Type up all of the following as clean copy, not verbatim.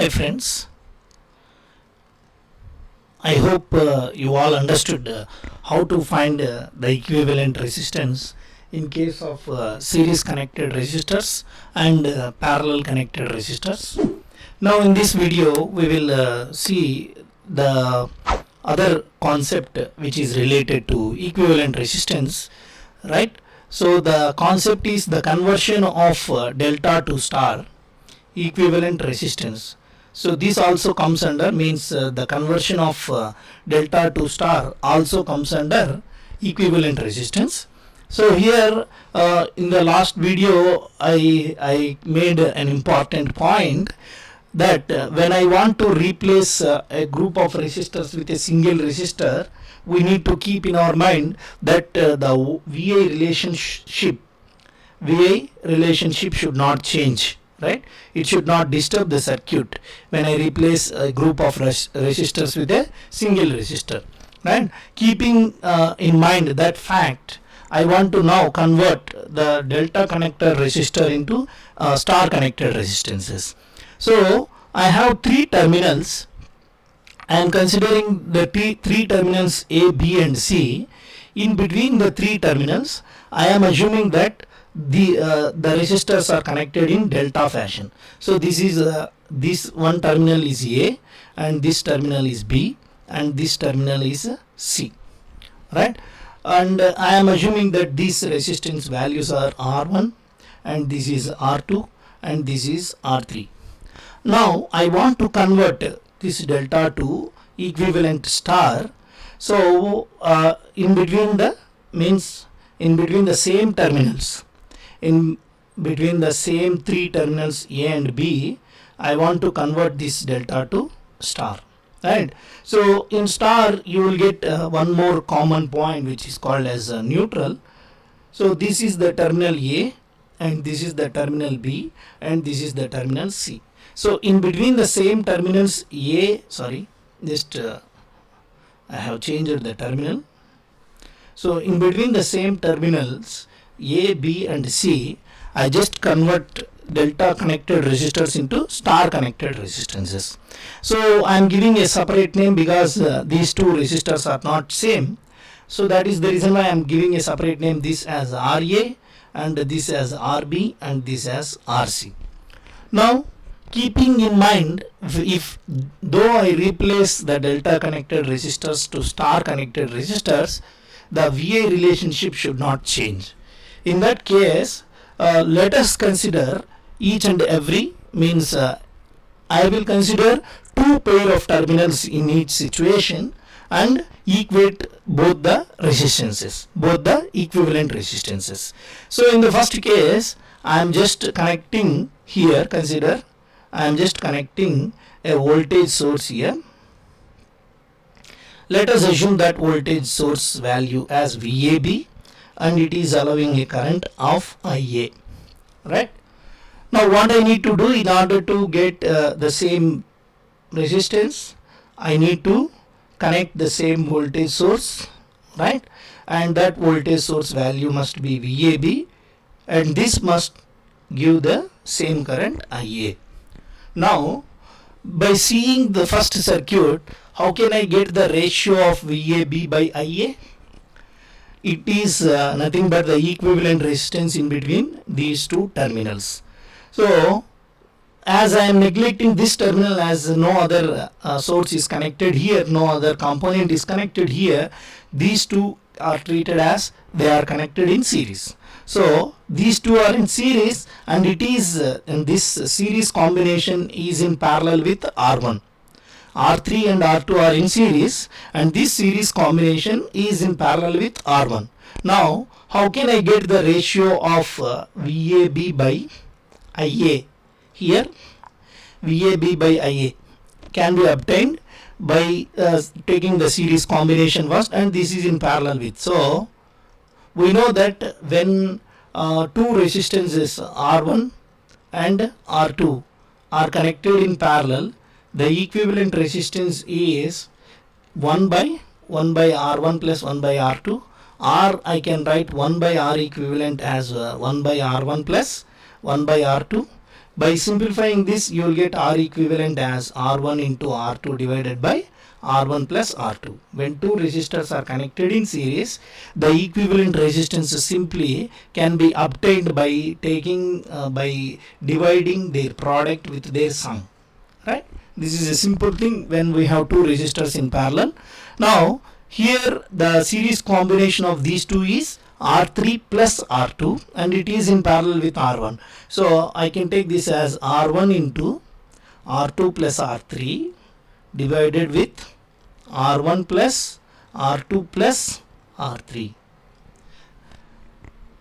Hi friends, I hope you all understood how to find the equivalent resistance in case of series connected resistors and parallel connected resistors. Now in this video we will see the other concept which is related to equivalent resistance, right? So the concept is the conversion of delta to star equivalent resistance. So this also comes under means the conversion of delta to star also comes under equivalent resistance. So here in the last video I made an important point that when I want to replace a group of resistors with a single resistor, we need to keep in our mind that the VI relationship should not change, right? It should not disturb the circuit when I replace a group of resistors with a single resistor, right? Keeping in mind that fact, I want to now convert the delta connector resistor into star connected resistances. So I have three terminals. I am considering the three terminals A, B and C. In between the three terminals, I am assuming that the resistors are connected in delta fashion. So this is this one terminal is A and this terminal is B and this terminal is C, right? And I am assuming that these resistance values are R1 and this is R2 and this is R3. Now I want to convert this delta to equivalent star. So in between the same terminals, in between the same three terminals A and B, I want to convert this delta to star, right? So in star you will get one more common point which is called as neutral. So this is the terminal A and this is the terminal B and this is the terminal C. So in between the same terminals I have changed the terminal. So in between the same terminals A, B and C, I just convert delta connected resistors into star connected resistances. So I am giving a separate name because these two resistors are not same. So that is the reason why I am giving a separate name, this as RA and this as RB and this as RC. Now keeping in mind, if though I replace the delta connected resistors to star connected resistors, the VI relationship should not change. In that case, let us consider each and every, means I will consider two pair of terminals in each situation and equate both the resistances, both the equivalent resistances. So in the first case, I am just connecting here, consider I am just connecting a voltage source here. Let us assume that voltage source value as VAB and it is allowing a current of IA, right? Now what I need to do in order to get the same resistance, I need to connect the same voltage source, right? And that voltage source value must be VAB and this must give the same current IA. Now by seeing the first circuit, how can I get the ratio of VAB by IA? It is nothing but the equivalent resistance in between these two terminals. So as I am neglecting this terminal, as no other source is connected here, no other component is connected here, these two are treated as they are connected in series. So these two are in series and it is in this series combination is in parallel with R1. R3 and R2 are in series and this series combination is in parallel with R1. Now how can I get the ratio of VAB by IA? Here VAB by IA can be obtained by taking the series combination first and this is in parallel with. So we know that when two resistances R1 and R2 are connected in parallel, the equivalent resistance is 1 by R1 plus 1 by R2. R I can write 1 by R equivalent as 1 by R1 plus 1 by R2. By simplifying this, you will get R equivalent as R1 into R2 divided by R1 plus R2. When two resistors are connected in series, the equivalent resistance simply can be obtained by by dividing their product with their sum. Right? This is a simple thing when we have two resistors in parallel. Now here the series combination of these two is R3 plus R2 and it is in parallel with R1. So I can take this as R1 into R2 plus R3 divided with R1 plus R2 plus R3.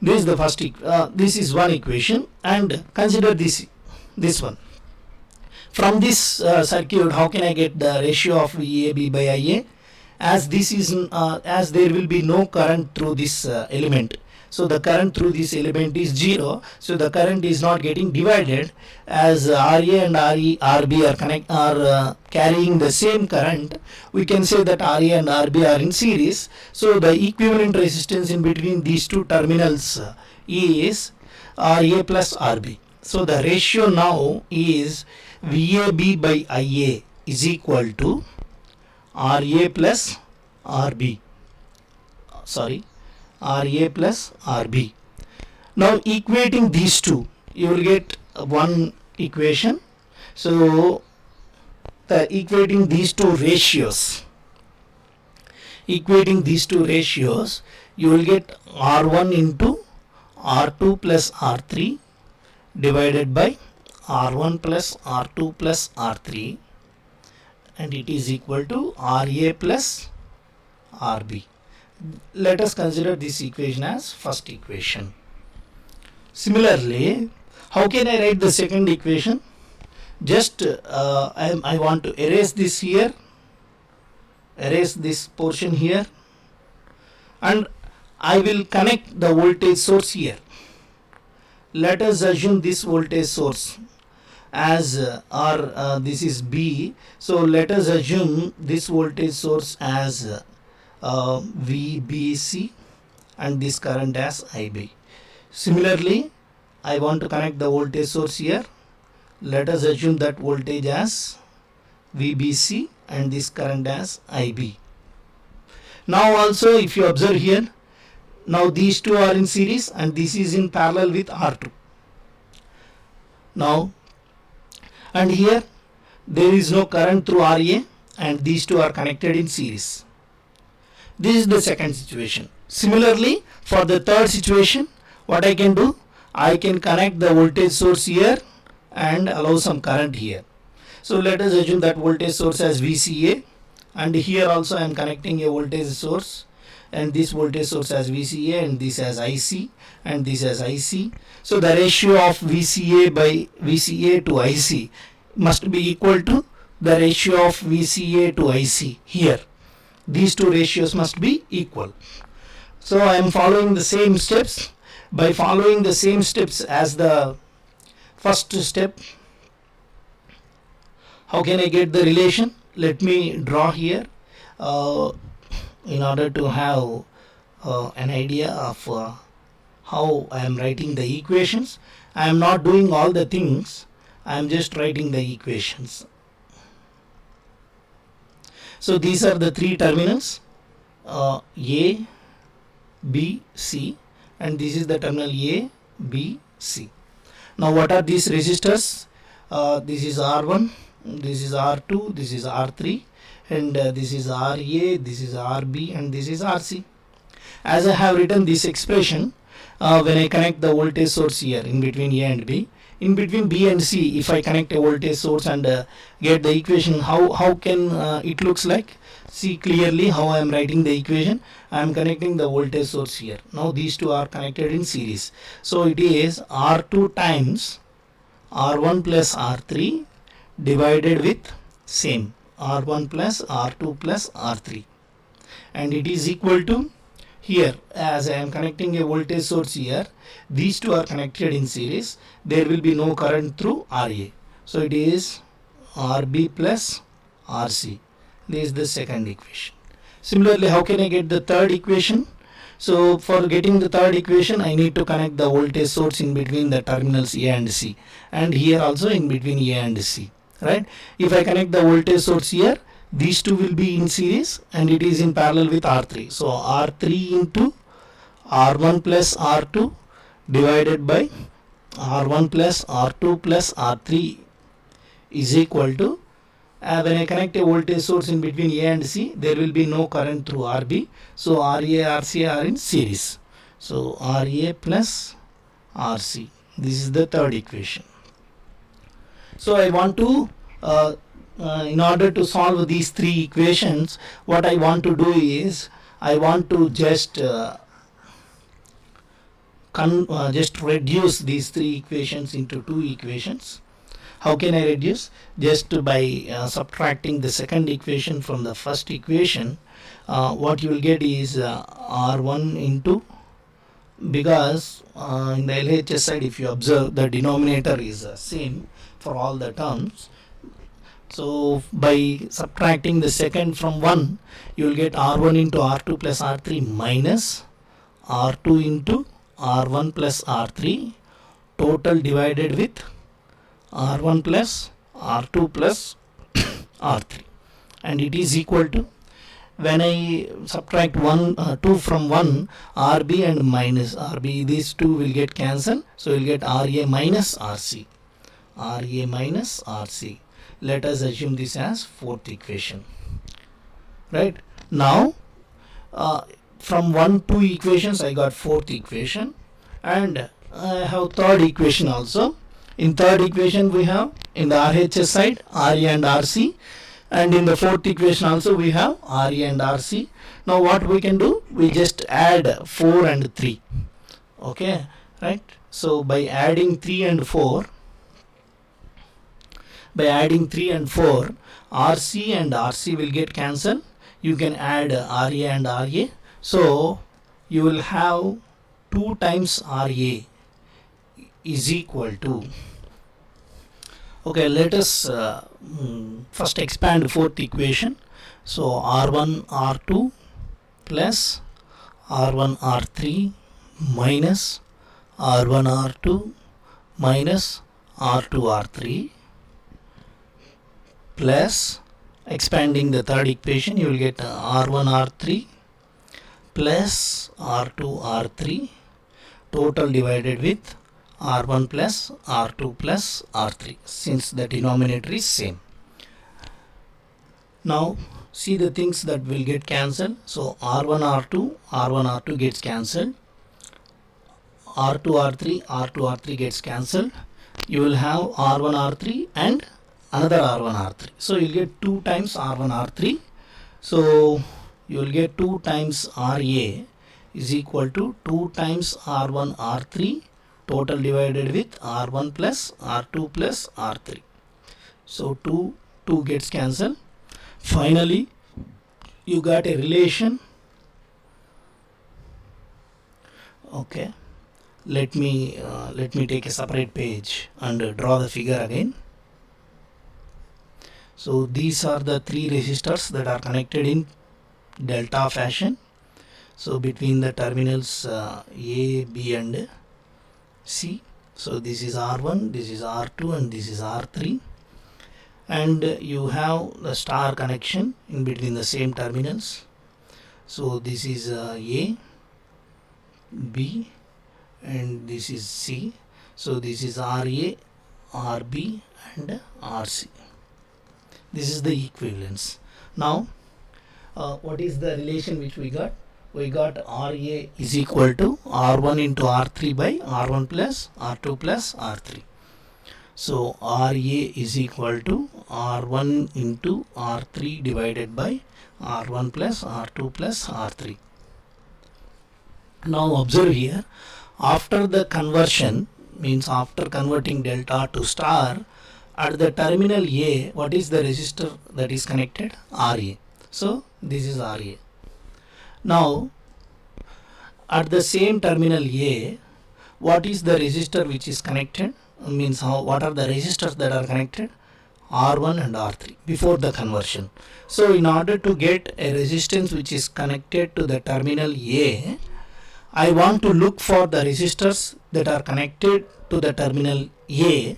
This is the first this is one equation, and consider this one. From this circuit, how can I get the ratio of VAB by IA? As this is as there will be no current through this element, so the current through this element is 0, so the current is not getting divided. As RA and RB are carrying the same current, we can say that RA and RB are in series, so the equivalent resistance in between these two terminals is RA plus RB. So the ratio now is VAB by IA is equal to RA plus RB. RA plus RB. Now equating these two, you will get one equation. So equating these two ratios, you will get R1 into R2 plus R3 divided by R1 plus R2 plus R3, and it is equal to RA plus RB. Let us consider this equation as first equation. Similarly, how can I write the second equation? Just I want to erase this here, erase this portion here, and I will connect the voltage source here. Let us assume this voltage source as this is B, so let us assume this voltage source as VBC and this current as IB. Similarly, I want to connect the voltage source here. Let us assume that voltage as VBC and this current as IB. Now also, if you observe here, now these two are in series and this is in parallel with R2. Now, and here there is no current through RA and these two are connected in series. This is the second situation. Similarly, for the third situation, what I can do? I can connect the voltage source here and allow some current here. So let us assume that voltage source as VCA, and here also I am connecting a voltage source, and this voltage source as VCA and this as IC and this as IC. So the ratio of VCA by VCA to IC must be equal to the ratio of VCA to IC here. These two ratios must be equal. So I am following the same steps. By following the same steps as the first step, how can I get the relation? Let me draw here in order to have an idea of how I am writing the equations. I am not doing all the things, I am just writing the equations. So these are the three terminals, A, B, C, and this is the terminal A, B, C. Now what are these resistors? This is R1, this is R2, this is R3, and this is RA, this is RB, and this is RC. As I have written this expression, when I connect the voltage source here in between A and B, in between B and C, if I connect a voltage source and get the equation, how can it looks like? See clearly how I am writing the equation. I am connecting the voltage source here. Now these two are connected in series. So it is R2 times R1 plus R3 divided with same R1 plus R2 plus R3, and it is equal to, here as I am connecting a voltage source here, these two are connected in series, there will be no current through RA, so it is RB plus RC. This is the second equation. Similarly, how can I get the third equation? So for getting the third equation, I need to connect the voltage source in between the terminals A and C, and here also in between A and C, right? If I connect the voltage source here, these two will be in series and it is in parallel with R3. So R3 into R1 plus R2 divided by R1 plus R2 plus R3 is equal to, when I connect a voltage source in between A and C, there will be no current through RB. So RA, RC are in series. So RA plus RC. This is the third equation. So I want to, in order to solve these three equations, what I want to do is, I want to just reduce these three equations into two equations. How can I reduce? Just by subtracting the second equation from the first equation. What you will get is R1 into, because in the LHS side, if you observe, the denominator is same for all the terms. So by subtracting the second from 1, you will get R1 into R2 plus R3 minus R2 into R1 plus R3 total divided with R1 plus R2 plus R3, and it is equal to, when I subtract 2 from 1, RB and minus RB, these two will get cancelled, so you will get RA minus RC. RA minus RC. Let us assume this as fourth equation. Right? Now, from 2 equations I got fourth equation, and I have third equation also. In third equation we have, in the RHS side, RA and RC, and in the fourth equation also we have RA and RC. Now what we can do? We just add 4 and 3. Okay, right? So by adding 3 and 4, RC and RC will get cancelled. You can add RA and RA. So you will have 2 times RA is equal to, okay, let us first expand fourth equation. So R1 R2 plus R1 R3 minus R1 R2 minus R2 R3 plus, expanding the third equation, you will get R1 R3 plus R2 R3 total divided with R1 plus R2 plus R3, since the denominator is same. Now see the things that will get cancelled. So R1 R2 gets cancelled, R2 R3 gets cancelled. You will have R1 R3 and another R1 R3. So you will get 2 times R1 R3. So you will get 2 times RA is equal to 2 times R1 R3 total divided with R1 plus R2 plus R3. So 2 gets cancelled. Finally, you got a relation. Okay, let me take a separate page and draw the figure again. So these are the 3 resistors that are connected in delta fashion. So between the terminals A, B and C. So this is R1, this is R2 and this is R3, and you have the star connection in between the same terminals. So this is A, B and this is C. So this is RA, RB and RC. This is the equivalence. Now what is the relation which we got? We got RA is equal to R1 into R3 by R1 plus R2 plus R3. So RA is equal to R1 into R3 divided by R1 plus R2 plus R3. Now observe here, after the conversion, means after converting delta to star, at the terminal A, what is the resistor that is connected? RA. So this is RA. Now at the same terminal A, what is the resistor which is connected? Means what are the resistors that are connected? R1 and R3 before the conversion. So in order to get a resistance which is connected to the terminal A, I want to look for the resistors that are connected to the terminal A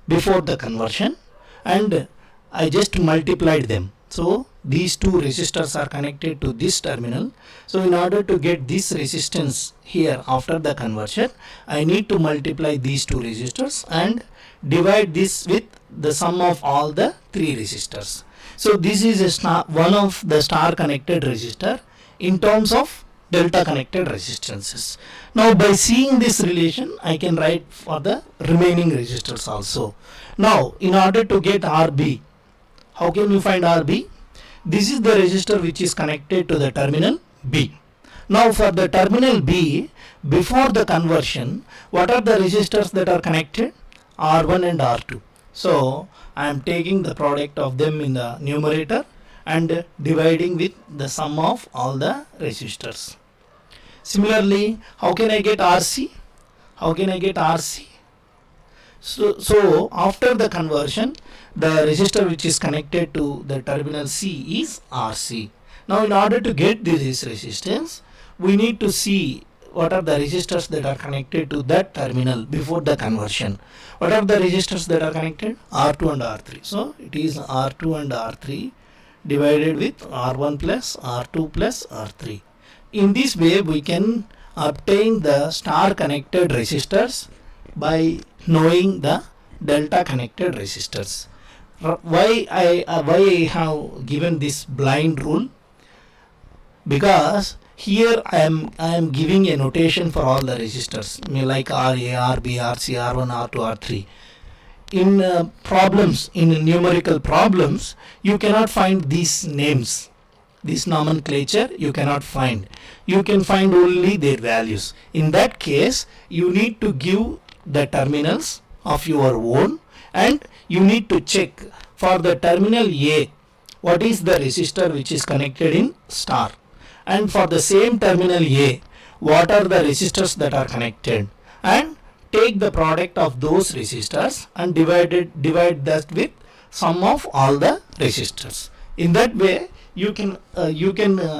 before the conversion, and I just multiplied them. So these two resistors are connected to this terminal. So in order to get this resistance here after the conversion, I need to multiply these two resistors and divide this with the sum of all the three resistors. So this is one of the star connected resistor in terms of delta connected resistances. Now by seeing this relation, I can write for the remaining resistors also. Now in order to get RB, how can you find RB? This is the resistor which is connected to the terminal B. Now for the terminal B, before the conversion, what are the resistors that are connected? R1 and R2. So I am taking the product of them in the numerator and dividing with the sum of all the resistors. Similarly, how can I get RC? How can I get RC? So after the conversion, the resistor which is connected to the terminal C is RC. Now in order to get this resistance, we need to see what are the resistors that are connected to that terminal before the conversion. What are the resistors that are connected? R2 and R3. So it is R2 and R3 divided with R1 plus R2 plus R3. In this way we can obtain the star connected resistors by knowing the delta connected resistors. Why I have given this blind rule? Because here I am giving a notation for all the resistors like RA, RB, RC, R1, R2, R3. In problems, in numerical problems, you cannot find these names. This nomenclature you cannot find. You can find only their values. In that case, you need to give the terminals of your own, and you need to check for the terminal A what is the resistor which is connected in star, and for the same terminal A what are the resistors that are connected, and take the product of those resistors and divide that with sum of all the resistors. In that way you can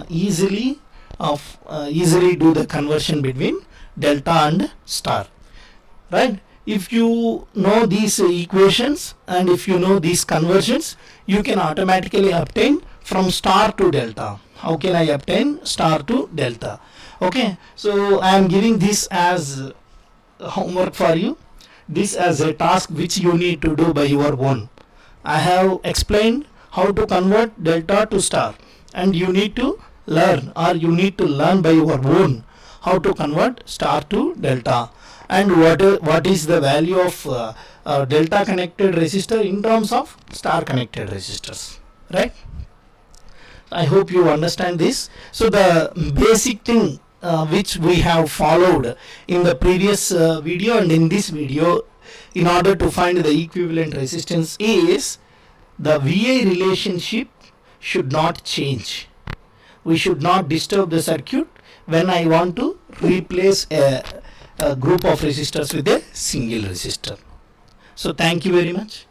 easily do the conversion between delta and star, right? If you know these equations and if you know these conversions, you can automatically obtain from star to delta. How can I obtain star to delta? Okay, so I am giving this as homework for you, this as a task which you need to do by your own. I have explained how to convert delta to star, and you need to learn by your own how to convert star to delta, and what is the value of delta connected resistor in terms of star connected resistors, right? I hope you understand this. So the basic thing which we have followed in the previous video and in this video in order to find the equivalent resistance is the VI relationship should not change. We should not disturb the circuit when I want to replace a group of resistors with a single resistor. So thank you very much.